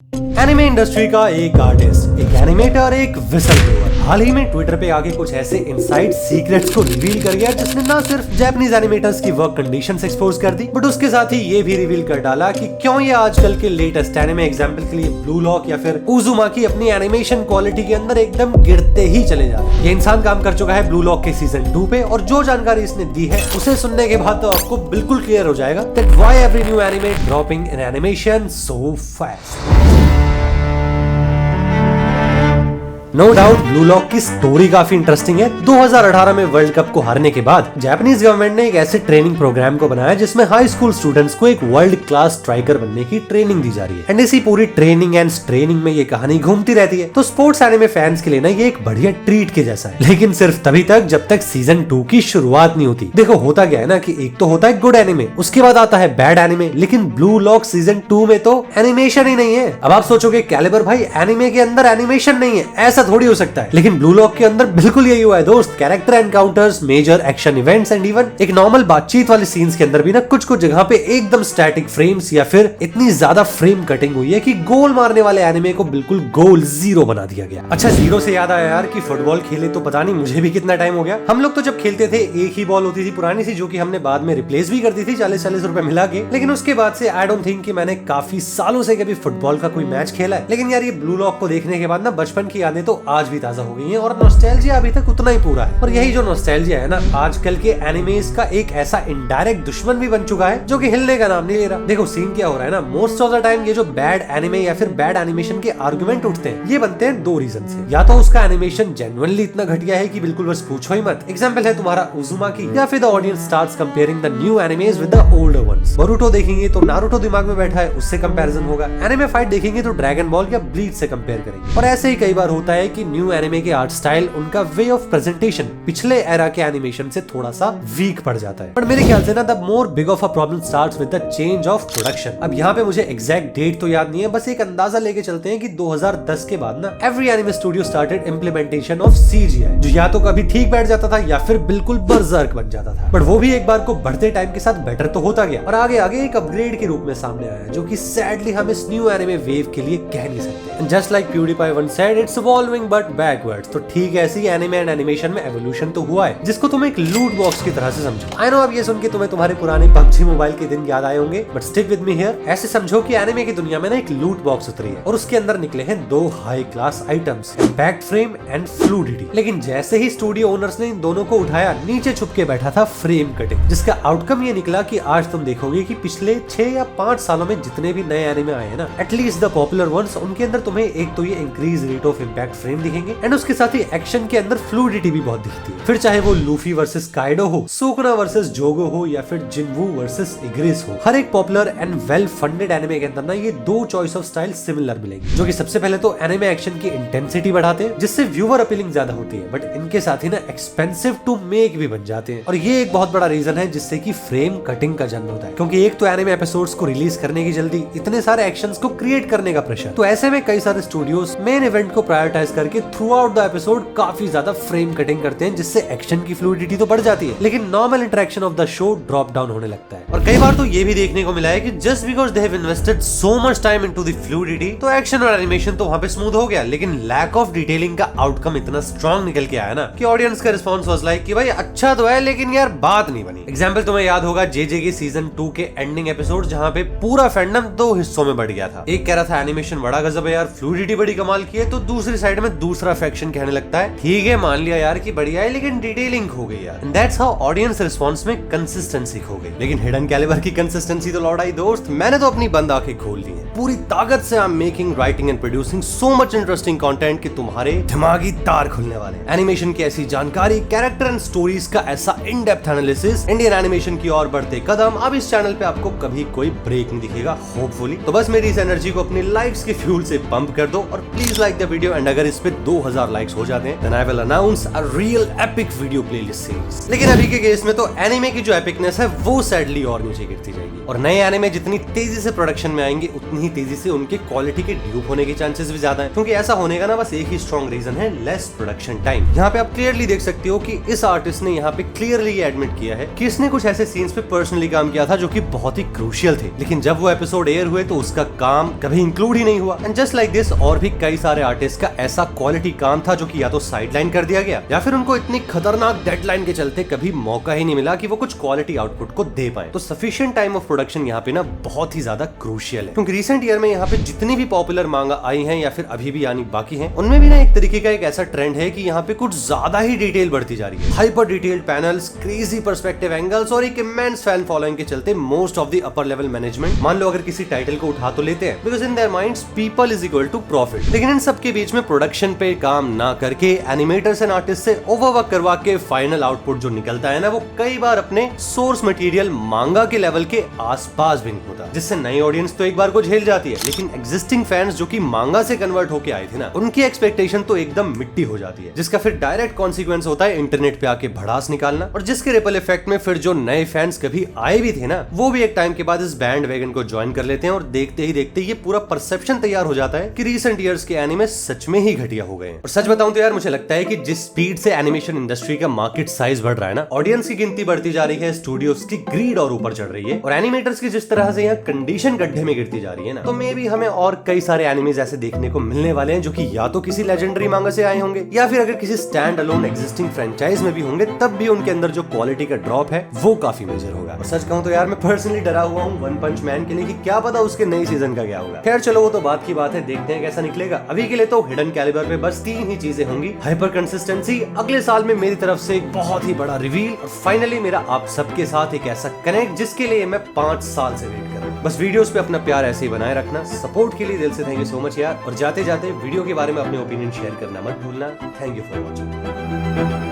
Anime industry का एक artist, एक एनिमेटर, एक विसल ब्लोअर हाल ही में ट्विटर पे आके कुछ ऐसे इनसाइड सीक्रेट्स को रिवील कर गया जिसने ना सिर्फ जापानीज एनिमेटर्स की वर्क कंडीशंस एक्सपोज कर दी, बट उसके साथ ही ये भी रिवील कर डाला कि क्यों ये आजकल के लेटेस्ट एनिमे एग्जांपल के लिए ब्लू लॉक या फिर उजुमाकी अपनी एनिमेशन क्वालिटी के अंदर एकदम गिरते ही चले जा रहे हैं। ये इंसान काम कर चुका है ब्लू लॉक के सीजन 2 पे, और जो जानकारी इसने दी है उसे सुनने के बाद तो आपको बिल्कुल क्लियर हो जाएगा that why every new anime dropping in animation so fast. No doubt Blue Lock की स्टोरी काफी इंटरेस्टिंग है। 2018 में वर्ल्ड कप को हारने के बाद जापानीज गवर्नमेंट ने एक ऐसे ट्रेनिंग प्रोग्राम को बनाया जिसमें हाई स्कूल स्टूडेंट्स को एक वर्ल्ड क्लास स्ट्राइकर बनने की ट्रेनिंग दी जा रही है। एंड इसी पूरी ट्रेनिंग एंड ट्रेनिंग में ये कहानी घूमती रहती है। तो स्पोर्ट्स एनिमे फैंस के लिए ना ये एक बढ़िया ट्रीट के जैसा है, लेकिन सिर्फ तभी तक जब तक सीजन 2 की शुरुआत नहीं होती। देखो होता क्या है ना कि एक तो होता है गुड एनिमे, उसके बाद आता है बैड एनिमे, लेकिन ब्लू लॉक सीजन 2 में तो एनिमेशन ही नहीं है। अब आप सोचोगे कैलिबर भाई एनिमे के अंदर एनिमेशन नहीं है, ऐसा थोड़ी हो सकता है, लेकिन ब्लू लॉक के अंदर बिल्कुल यही हुआ है दोस्त। Character encounters, major action events and even एक नॉर्मल बातचीत वाले सीन्स के अंदर भी ना कुछ कुछ जगह पे एकदम स्टैटिक फ्रेम्स या फिर इतनी ज्यादा फ्रेम कटिंग हुई है कि गोल मारने वाले एनिमे को बिल्कुल गोल जीरो बना दिया गया। अच्छा जीरो से याद आया यार कि फुटबॉल खेले तो पता नहीं मुझे भी कितना टाइम हो गया। हम लोग तो जब खेलते थे एक ही बॉल होती थी पुरानी सी, जो कि हमने बाद में रिप्लेस भी कर दी थी 40-40 रुपए मिला के, लेकिन उसके बाद से आई डोंट थिंक कि मैंने काफी सालों से कभी फुटबॉल का कोई मैच खेला है। लेकिन यार ये ब्लू लॉक को देखने के बाद ना बचपन की यादें तो आज भी ताजा हो गई हैं और नॉस्टैल्जिया अभी तक उतना ही पूरा है। और यही जो नॉस्टैल्जिया है ना आजकल के एनिमेस का एक ऐसा इनडायरेक्ट दुश्मन भी बन चुका है जो कि हिलने का नाम नहीं ले रहा। देखो सीन क्या हो रहा है ना, मोस्ट ऑफ द टाइम ये जो बैड एनिमे या फिर बैड एनिमेशन के आर्गुमेंट उठते हैं ये बनते हैं दो रीजन से। या तो उसका एनिमेशन जेन्युइनली इतना घटिया है कि बिल्कुल बस पूछो ही मत, एग्जांपल है तुम्हारा उजुमाकी, या फिर the audience starts comparing the new animes with the older ones. Boruto देखेंगे तो नारुतो दिमाग में बैठा है उससे कंपैरिजन होगा, एनिमे फाइट देखेंगे तो ड्रैगन बॉल या ब्लीच से कंपेयर करेंगे। और ऐसे ही कई बार होता है कि न्यू एनिमे के आर्ट स्टाइल, उनका वे ऑफ प्रेजेंटेशन पिछले एरा के एनिमेशन से थोड़ा सा वीक पड़ जाता है। पर मेरे ख्याल से ना the more big of a problem starts with the change of production. अब यहाँ पे मुझे एग्जैक्ट डेट तो याद नहीं है, बस एक अंदाजा लेके चलते हैं कि 2010 के बाद ना every anime studio started implementation of CGI, जो या तो कभी ठीक बैठ जाता था या फिर बिल्कुल बर्जर्क बन जाता था। बट वो भी एक बार को बढ़ते टाइम के साथ बेटर तो होता गया और आगे आगे एक अपग्रेड के रूप में सामने आया, जो कि सैडली हम इस न्यू एनिमे वेव के लिए कह नहीं सकते। Just like PewDiePie once said, it's evolving but backwards। तो ठीक है, ऐसी एनिमे एंड एनिमेशन में एवोल्यूशन तो हुआ है जिसको तुम एक लूट बॉक्स की तरह से समझो। आई नो अब ये सुन के तुम्हें तुम्हारे पुराने PUBG मोबाइल के दिन याद आए होंगे, but stick with me here. ऐसे समझो कि एनिमे की दुनिया में ना एक लूट बॉक्स उतरी है और उसके अंदर निकले हैं दो high class items, impact frame and fluidity. लेकिन जैसे ही स्टूडियो ओनर्स ने इन दोनों को उठाया, नीचे छुप के बैठा था फ्रेम कटिंग, जिसका आउटकम ये निकला कि आज तुम देखोगे कि पिछले 6 या 5 सालों में जितने भी नए एनिमे आए हैं ना, एटलीस्ट द पॉपुलर वंस, उनके अंदर तुम्हें एक तो ये increase rate of impact frame दिखेंगे एंड उसके साथ ही एक्शन के अंदर फ्लूडिटी भी बहुत दिखती है। फिर चाहे वो लूफी वर्सेस काइडो हो, सुकुना वर्सेस जोगो हो या फिर जिनवू वर्सेस इग्रिस हो, हर एक popular and well funded anime के अंदर ना ये दो चॉइस ऑफ स्टाइल सिमिलर मिलेंगे, जो कि सबसे पहले तो एनिमे एक्शन की इंटेंसिटी बढ़ाते हैं जिससे व्यूअर अपीलिंग ज्यादा होती है, बट इनके साथ ही ना एक्सपेंसिव टू मेक भी बन जाते हैं। और ये एक बहुत बड़ा रीजन है जिससे कि फ्रेम कटिंग का जन्म होता है, क्योंकि एक तो एनिमे एपिसोड्स को रिलीज करने की जल्दी, इतने सारे एक्शंस को क्रिएट करने का प्रेशर, तो ऐसे में कई सारे स्टूडियोज मेन इवेंट को प्रायोरिटाइज करके थ्रू आउट द एपिसोड काफी ज्यादा फ्रेम कटिंग करते हैं, जिससे एक्शन की फ्लूडिटी तो बढ़ जाती है लेकिन normal interaction of the show drop down होने लगता है। और कई बार तो ये भी देखने को मिला है कि just because they have invested so much time into the fluidity, तो एक्शन और एनिमेशन तो वहां पे स्मूथ हो गया, लेकिन लैक ऑफ डिटेलिंग का आउटकम इतना स्ट्रॉन्ग निकल के आया ना कि ऑडियंस का रिस्पॉन्स वाज लाइक कि भाई अच्छा तो है लेकिन यार बात नहीं बनी। एग्जांपल तुम्हें याद होगा जेजे के सीजन 2 के एंडिंग एपिसोड, जहां पे पूरा फैंडम 2 हिस्सों में बढ़ गया था। एक कह रहा था एनिमेशन बड़ा गजब है यार, फ्लूडिटी बड़ी कमाल की है, तो दूसरी साइड में दूसरा फैक्शन कहने लगता है ठीक है मान लिया यार कि बढ़िया है लेकिन डिटेलिंग हो गई यार। And that's how audience response में कंसिस्टेंसी खो गई। लेकिन हिडन कैलिबर की कंसिस्टेंसी तो लौट आई दोस्त, मैंने तो अपनी बंद आंखें खोल दी हैं। पूरी ताकत से I am making, writing and producing so much interesting content कि तुम्हारे दिमागी तार खुलने वाले। एनिमेशन की ऐसी जानकारी, कैरेक्टर एंड स्टोरीज का ऐसा in depth analysis, Indian animation की ओर बढ़ते कदम, अब इस चैनल पे आपको कभी कोई ब्रेक नहीं दिखेगा होपफुली। तो बस मेरी इस एनर्जी को अपनी लाइक्स के फ्यूल से पंप कर दो और please like the video, and अगर इस पे 2000 लाइक्स हो जाते हैं then I will announce a real epic video playlist series. लेकिन अभी के केस में तो एनिमे की जो एपिकनेस है वो सैडली और नीचे गिरती जाएगी, और नए एनिमे जितनी तेजी से प्रोडक्शन में आएंगे उतनी ही ही तेजी से उनके क्वालिटी के ड्यूप होने के चांसेस भी ज्यादा है, क्योंकि ऐसा होने का ना बस एक ही स्ट्रॉन्ग रीजन है, लेस प्रोडक्शन टाइम। यहाँ पे आप क्लियरली देख सकते हो कि इस आर्टिस्ट ने यहाँ पे क्लियरली ये एडमिट किया है कि इसने कुछ ऐसे सीन्स पे पर्सनली काम किया था जो कि बहुत ही क्रूशियल थे, लेकिन जब वो एपिसोड एयर हुए तो उसका काम कभी इंक्लूड ही नहीं हुआ। एंड जस्ट लाइक दिस और भी कई सारे आर्टिस्ट का ऐसा क्वालिटी काम था जो कि या तो साइडलाइन कर दिया गया या फिर उनको इतनी खतरनाक डेडलाइन के चलते कभी मौका ही नहीं मिला कि वो कुछ क्वालिटी आउटपुट को दे पाए। तो सफिशिएंट टाइम ऑफ प्रोडक्शन यहाँ पे ना बहुत ही ज्यादा क्रूशियल है, क्योंकि रिसेंट ईयर में यहाँ पे जितनी भी पॉपुलर मांगा आई हैं या फिर अभी भी आनी बाकी हैं, उनमें भी ना एक तरीके का एक ऐसा ट्रेंड है कि यहाँ पे कुछ ज्यादा ही डिटेल बढ़ती जा रही है। Hyper detailed panels, crazy perspective angles और एक इमेंस फैन फॉलोइंग के चलते most of the upper level management मान लो अगर किसी टाइटल को उठा तो लेते हैं, because in their minds people is equal to profit. लेकिन इन सब के बीच में प्रोडक्शन पे काम ना करके एनिमेटर्स एंड आर्टिस्ट से ओवरवर्क करवा के फाइनल आउटपुट जो निकलता है ना, वो कई बार अपने सोर्स मटेरियल मांगा के लेवल के आसपास भी नहीं होता, जिससे नई ऑडियंस तो एक बार को झेल जाती है, लेकिन एग्जिस्टिंग फैंस जो कि मांगा से कन्वर्ट होके आए थे ना, उनकी एक्सपेक्टेशन तो एकदम मिट्टी हो जाती है, जिसका फिर डायरेक्ट कॉन्सिक्वेंस होता है इंटरनेट पे आके भड़ास निकालना, और जिसके रिपल इफेक्ट में फिर जो नए फैंस कभी आए भी थे ना, वो भी एक टाइम के बाद इस बैंड वैगन को ज्वाइन कर लेते हैं, और देखते ही देखते ये पूरा परसेप्शन तैयार हो जाता है कि रीसेंट ईयर्स के एनिमे सच में ही घटिया हो गए हैं। और सच बताऊं तो यार मुझे लगता है कि जिस स्पीड से एनिमेशन इंडस्ट्री का मार्केट साइज बढ़ रहा है ना, ऑडियंस की गिनती बढ़ती जा रही है, स्टूडियोज की ग्रीड और ऊपर चढ़ रही है, और एनिमेटर्स की जिस तरह से यहाँ कंडीशन गड्ढे में गिरती जा रही है ना, तो मे भी हमें और कई सारे एनिमेज ऐसे देखने को मिलने वाले हैं जो कि या तो किसी लेजेंडरी मांगा से आए होंगे या फिर अगर किसी स्टैंड अलोन एग्जिस्टिंग फ्रेंचाइज में भी होंगे, तब भी उनके अंदर जो क्वालिटी का ड्रॉप है वो काफी मेजर होगा। और सच कहूं तो यार मैं पर्सनली डरा हुआ हूं वन पंच मैन के लिए कि क्या पता उसके नए सीजन का क्या होगा। खैर चलो वो तो बात की बात है, देखते हैं कैसा निकलेगा। अभी के लिए तो हिडन कैलिबर पे बस 3 ही चीजें होंगी, हाइपर कंसिस्टेंसी, अगले साल में मेरी तरफ से एक बहुत ही बड़ा रिवील, और फाइनली मेरा आप सबके साथ एक ऐसा कनेक्ट जिसके लिए मैं 5 साल से वेट कर रहा हूं। बस वीडियोस पे अपना प्यार ऐसे ही बनाए रखना, सपोर्ट के लिए दिल से थैंक यू सो मच यार, और जाते जाते वीडियो के बारे में अपने ओपिनियन शेयर करना मत भूलना। Thank you for watching.